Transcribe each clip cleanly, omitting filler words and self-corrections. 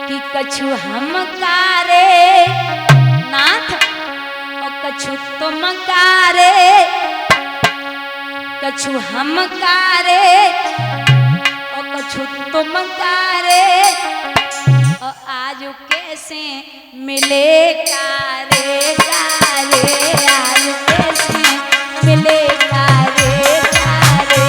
कि कछु हम कारे नाथ और कछु तुम कारे, कछु हम कारे और कछु तुम कारे, और आज कैसे मिले कारे कारे, आज कैसे मिले कारे कारे।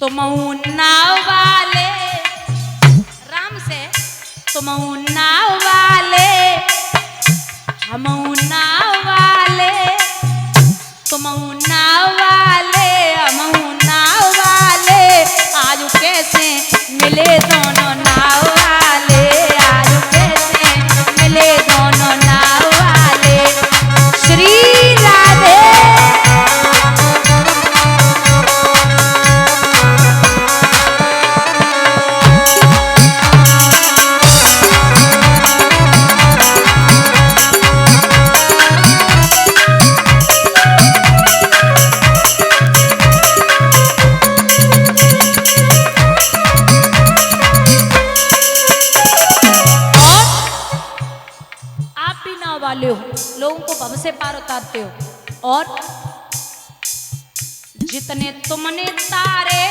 तुम नाव वाले राम से, तुम नाव वाले हम नाव वाले, तुम नाव वाले हम नाव वाले, आज कैसे मिले दोनों नाव वाले, आज कैसे मिले दोनों नाव वाले। श्री राधे वाले हो, लोगों को भव से पार उतारते हो। और जितने तुमने तारे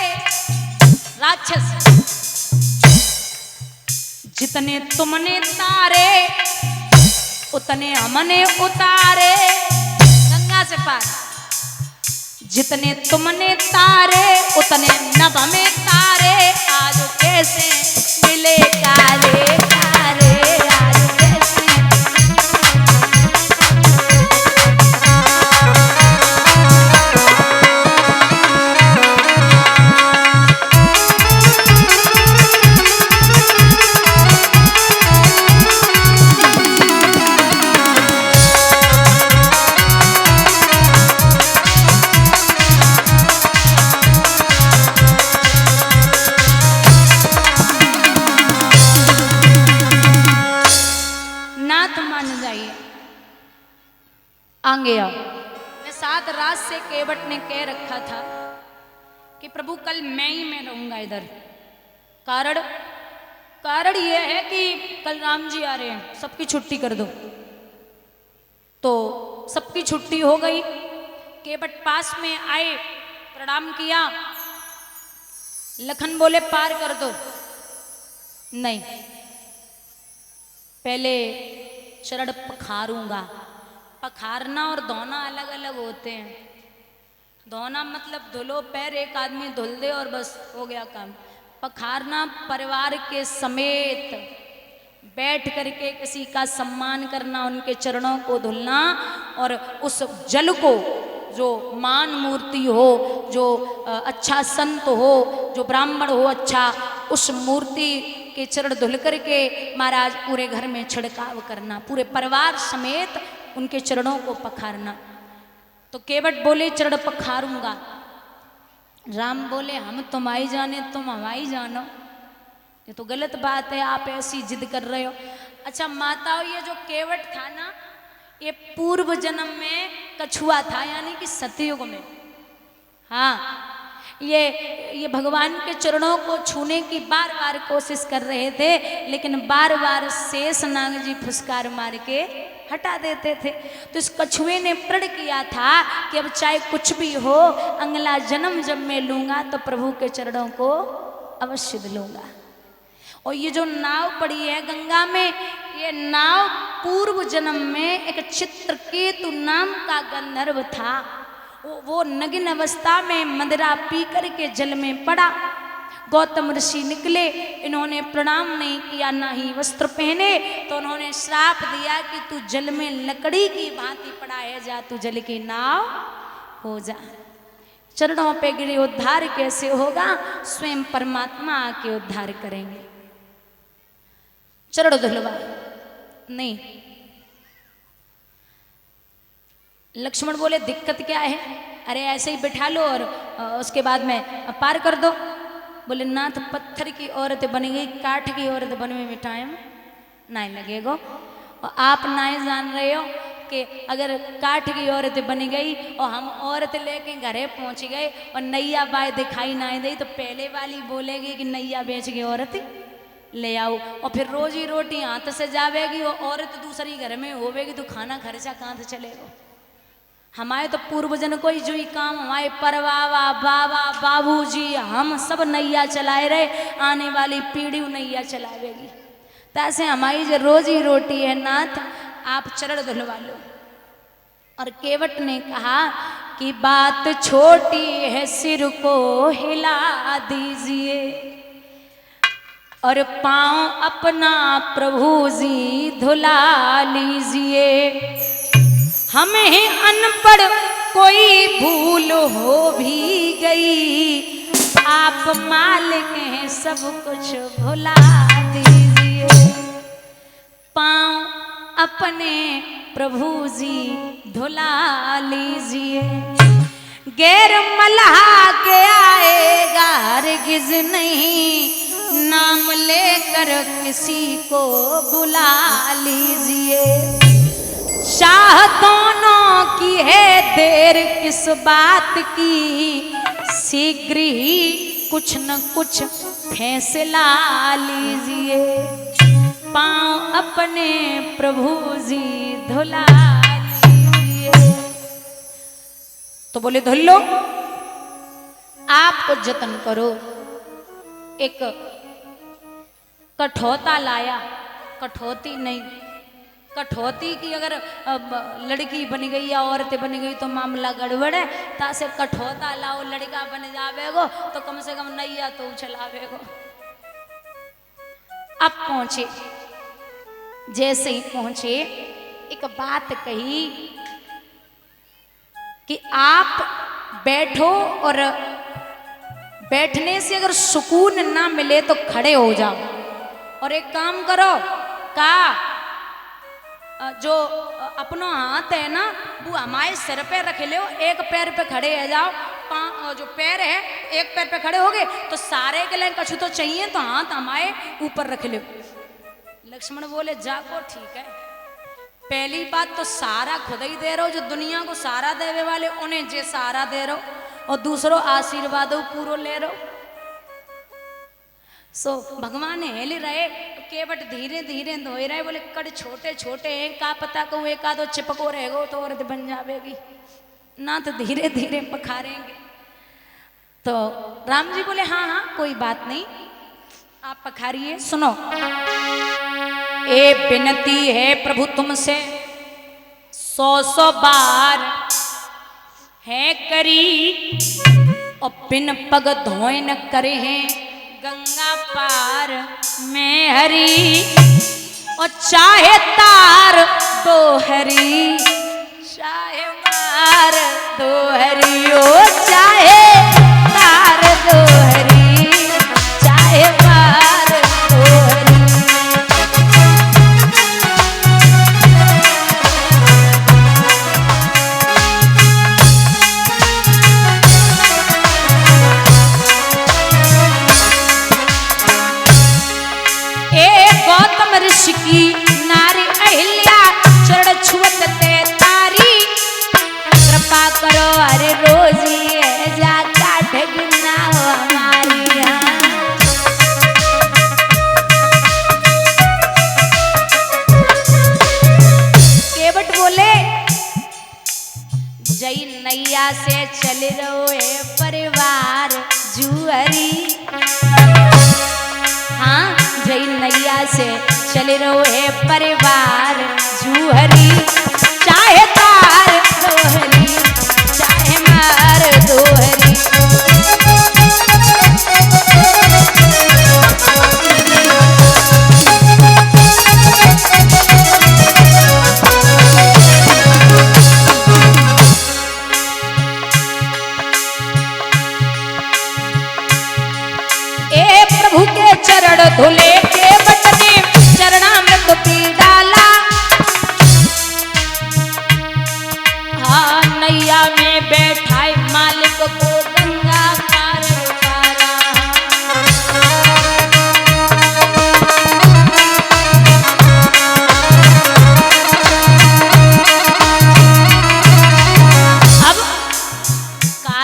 राक्षस, जितने तुमने तारे उतने हमने उतारे गंगा से पार, जितने तुमने तारे उतने नभ में तारे, आज कैसे मिले कारे कारे, आज कैसे। आगे आओ। मैं 7 रात से केवट ने कह रखा था कि प्रभु कल मैं ही मैं रहूंगा इधर। कारण यह है कि कल राम जी आ रहे हैं, सबकी छुट्टी कर दो। तो सबकी छुट्टी हो गई। केवट पास में आए, प्रणाम किया। लखन बोले पार कर दो। नहीं, पहले चरण पखारूंगा। पखारना और धोना अलग अलग होते हैं। धोना मतलब धुलो पैर, एक आदमी धुल दे और बस हो गया काम। पखारना परिवार के समेत बैठ करके किसी का सम्मान करना, उनके चरणों को धुलना, और उस जल को जो मान मूर्ति हो, जो अच्छा संत हो, जो ब्राह्मण हो अच्छा, उस मूर्ति के चरण धुल करके महाराज पूरे घर में छिड़काव करना, पूरे परिवार समेत उनके चरणों को पखारना। तो केवट बोले चरण पखारूंगा। राम बोले हम तुम्हारी जाने तुम हमारी जानो, ये तो गलत बात है, आप ऐसी जिद कर रहे हो। अच्छा माताओं, ये जो केवट था ना, ये पूर्व जन्म में कछुआ था, यानी कि सतयुग में। हाँ, ये भगवान के चरणों को छूने की बार बार कोशिश कर रहे थे, लेकिन बार बार शेषनाग जी फुसकार मार के हटा देते थे। तो इस कछुए ने प्रण किया था कि अब चाहे कुछ भी हो, अगला जन्म जब मैं लूंगा तो प्रभु के चरणों को अवश्य लूंगा। और ये जो नाव पड़ी है गंगा में, ये नाव पूर्व जन्म में एक चित्रकेतु नाम का गंधर्व था। वो नगिन अवस्था में मदिरा पी करके जल में पड़ा। गौतम ऋषि निकले, इन्होंने प्रणाम नहीं किया, ना ही वस्त्र पहने, तो उन्होंने श्राप दिया कि तू जल में लकड़ी की भांति पड़ा है, जा तू जल की नाव हो जा। चरणों पे गिरे उद्धार कैसे होगा? स्वयं परमात्मा आके उद्धार करेंगे। चरण धुलवा नहीं। लक्ष्मण बोले दिक्कत क्या है? अरे ऐसे ही बिठा लो और उसके बाद में पार कर दो। बोले ना, तो पत्थर की औरत बन गई, काठ की औरत बनने में टाइम नहीं लगेगा। और आप नहीं जान रहे हो कि अगर काठ की औरत बन गई और हम औरत लेके घरे पहुंच गए और नैया बाय दिखाई नहीं दी, तो पहले वाली बोलेगी कि नैया बेच के औरत ले आओ, और फिर रोजी रोटी हाथ से जावेगी और औरत दूसरी घर में होवेगी, तो खाना खर्चा कहाँ से चलेगा। हमारे तो पूर्वजन को ही जो ही काम, हमारे परवावा बाबा बाबूजी हम सब नैया चलाए रहे, आने वाली पीढ़ी नैया चलावेगी। तो ऐसे हमारी जो रोजी रोटी है नाथ, आप चरण धुलवा लो। और केवट ने कहा कि बात छोटी है, सिर को हिला दीजिए और पांव अपना प्रभु जी धुला लीजिए। हमें अनपढ़ कोई भूल हो भी गई, आप मालिक हैं सब कुछ भुला दीजिए। पांव अपने प्रभु जी धुला लीजिए। गैर मल्हा के आएगा हरगिज नहीं, नाम लेकर किसी को बुला लीजिए। चाह दोनों की है देर किस बात की, शीघ्र ही कुछ न कुछ फैसला लीजिए। पांव अपने प्रभु जी धुला लीजिए। तो बोले धुल लो, आपको जतन करो। एक कठौता लाया, कठौती नहीं, कठौती की अगर लड़की बन गई या औरत बन गई तो मामला गड़बड़ है। तासे कठौता लाओ, लड़का बन जावेगो तो कम से कम नैया तो चलावेगो। अब पहुंचे, जैसे ही पहुंचे एक बात कही कि आप बैठो और बैठने से अगर सुकून ना मिले तो खड़े हो जाओ, और एक काम करो का जो अपना हाथ है ना वो हमारे सिर पे रख लो, एक पैर पे खड़े हो जाओ। जो पैर है एक पैर पे खड़े हो गए तो सारे के लिए कछु तो चाहिए, तो हाथ हमारे ऊपर रख लो। लक्ष्मण बोले जाको ठीक है, पहली बात तो सारा खुद ही दे रहे हो, जो दुनिया को सारा देवे वाले उन्हें जे सारा दे रहे हो, और दूसरों आशीर्वादों पूरो ले रहे हो। सो भगवान हेल रहे, केवट धीरे धीरे धोए रहे। बोले कड़ छोटे छोटे हैं, का पता को एक आधो चिपको रहेगो तो औरत बन जावेगी ना, तो धीरे धीरे पखारेंगे। तो राम जी बोले हाँ हाँ कोई बात नहीं, आप पखारिए। सुनो, ए विनती है प्रभु तुमसे 100 बार है करी, और बिन पग धोए न करे हैं गंगा पार में हरी। और चाहे तार दो हरी, चाहे मार दो हरी, ओ चाहे तार दो हरी, चाहे मार दो हरी। गौतम ऋषि की नारी अहिल्या चरण छुअत ते तारी, कृपा करो अरे रोजी है जा काट गिना हो हमारी। केवट बोले जय नैया से चल रहो है परिवार जुअरी। हाँ जय नैया से चले रहो है परिवार जुहरी, चाहे तार दोहरी, चाहे मार दोहरी। ए प्रभु के चरण धुले के बटने चरणामृत पी डाला। हाँ नैया में बैठाए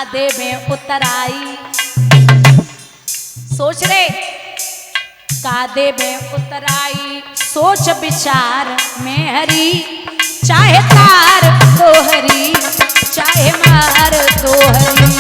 कादे में उतराई। सोच रे कादे में उतराई, सोच विचार में हरी, चाहे तार तो हरी, चाहे मार तो हरी।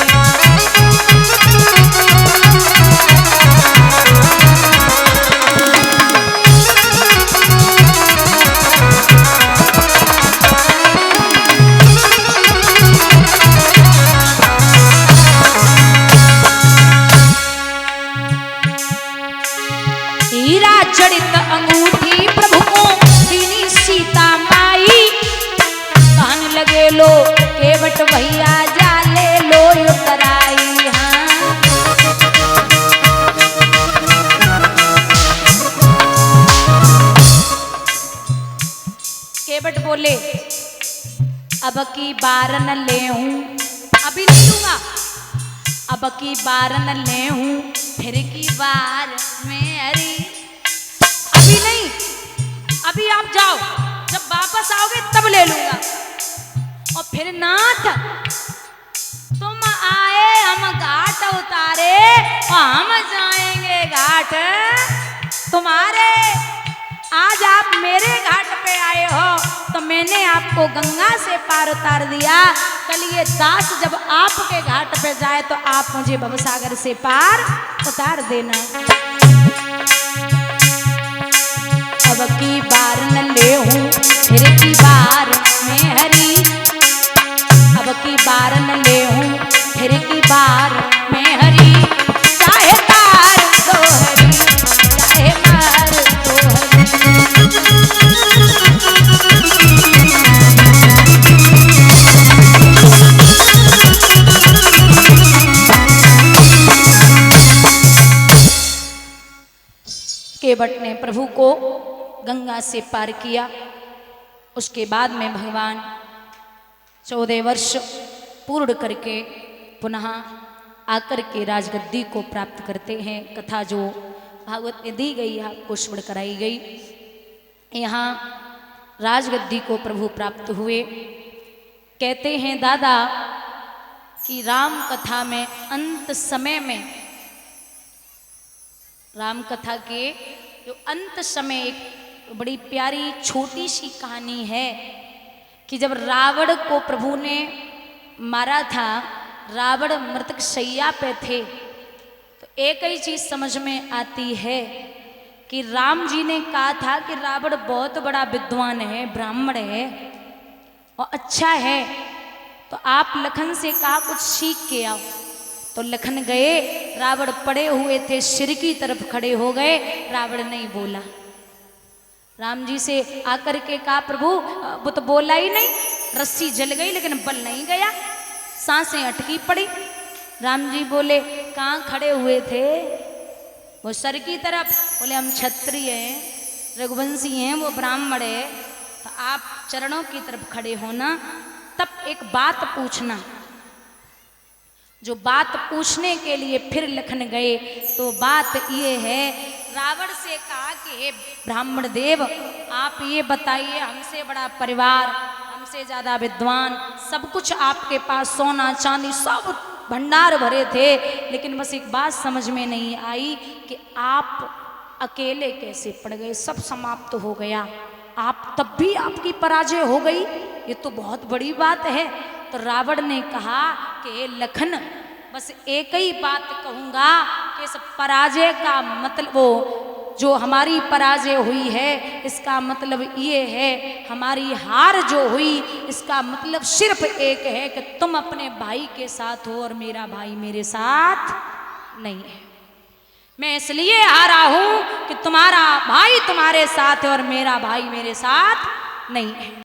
हीरा जड़ित अंगूठी प्रभु को दीनी सीता माई, कहन लगे लो केवट भैया जाले लो उतराई। हाँ केवट बोले अब की बार न ले हूं, अभी नहीं लूंगा, अब की बार न ले हूं, फिर की बार में हरी। अभी नहीं, अभी आप जाओ, जब वापस आओगे तब ले लूंगा। और फिर नाथ तुम आए हम घाट उतारे और हम जाएंगे घाट तुम्हारे। आज आप मेरे घाट पे आए हो तो मैंने आपको गंगा से पार उतार दिया, कल ये दास जब आपके घाट पे जाए तो आप मुझे भवसागर से पार उतार देना। अब की बार न ले हूं, फिर की बार में हरी, अब की बार न ले हूं, फिर की बार में हरी, चाहे तार तो हरी, चाहे मार तो हरी। केवट ने प्रभु को गंगा से पार किया। उसके बाद में भगवान 14 वर्ष पूर्ण करके पुनः आकर के राजगद्दी को प्राप्त करते हैं। कथा जो भागवत में दी गई है आपको श्रवण कराई गई। यहाँ राजगद्दी को प्रभु प्राप्त हुए। कहते हैं दादा कि राम कथा में अंत समय में, राम कथा के जो अंत समय एक बड़ी प्यारी छोटी सी कहानी है कि जब रावण को प्रभु ने मारा था, रावण मृतक शैया पे थे, तो एक ही चीज समझ में आती है कि राम जी ने कहा था कि रावण बहुत बड़ा विद्वान है, ब्राह्मण है और अच्छा है, तो आप लखन से कहा कुछ सीख के आओ। तो लखन गए, रावण पड़े हुए थे, सिर की तरफ खड़े हो गए, रावण नहीं बोला। राम जी से आकर के कहा प्रभु वो तो बोला ही नहीं, रस्सी जल गई लेकिन बल नहीं गया, सांसें अटकी पड़ी। राम जी बोले कहाँ खड़े हुए थे? वो सर की तरफ। बोले हम क्षत्रिय हैं, रघुवंशी हैं, वो ब्राह्मण है, तो आप चरणों की तरफ खड़े होना। तब एक बात पूछना। जो बात पूछने के लिए फिर लखन गए तो बात ये है, रावण से कहा कि हे ब्राह्मण देव आप ये बताइए, हमसे बड़ा परिवार, हमसे ज़्यादा विद्वान, सब कुछ आपके पास, सोना चांदी सब भंडार भरे थे, लेकिन बस एक बात समझ में नहीं आई कि आप अकेले कैसे पड़ गए, सब समाप्त हो गया, आप तब भी आपकी पराजय हो गई, ये तो बहुत बड़ी बात है। तो रावण ने कहा कि लखन बस एक ही बात कहूँगा कि इस पराजय का मतलब, वो जो हमारी पराजय हुई है इसका मतलब ये है, हमारी हार जो हुई इसका मतलब सिर्फ एक है कि तुम अपने भाई के साथ हो और मेरा भाई मेरे साथ नहीं है। मैं इसलिए हारा हूं कि तुम्हारा भाई तुम्हारे साथ है और मेरा भाई मेरे साथ नहीं है।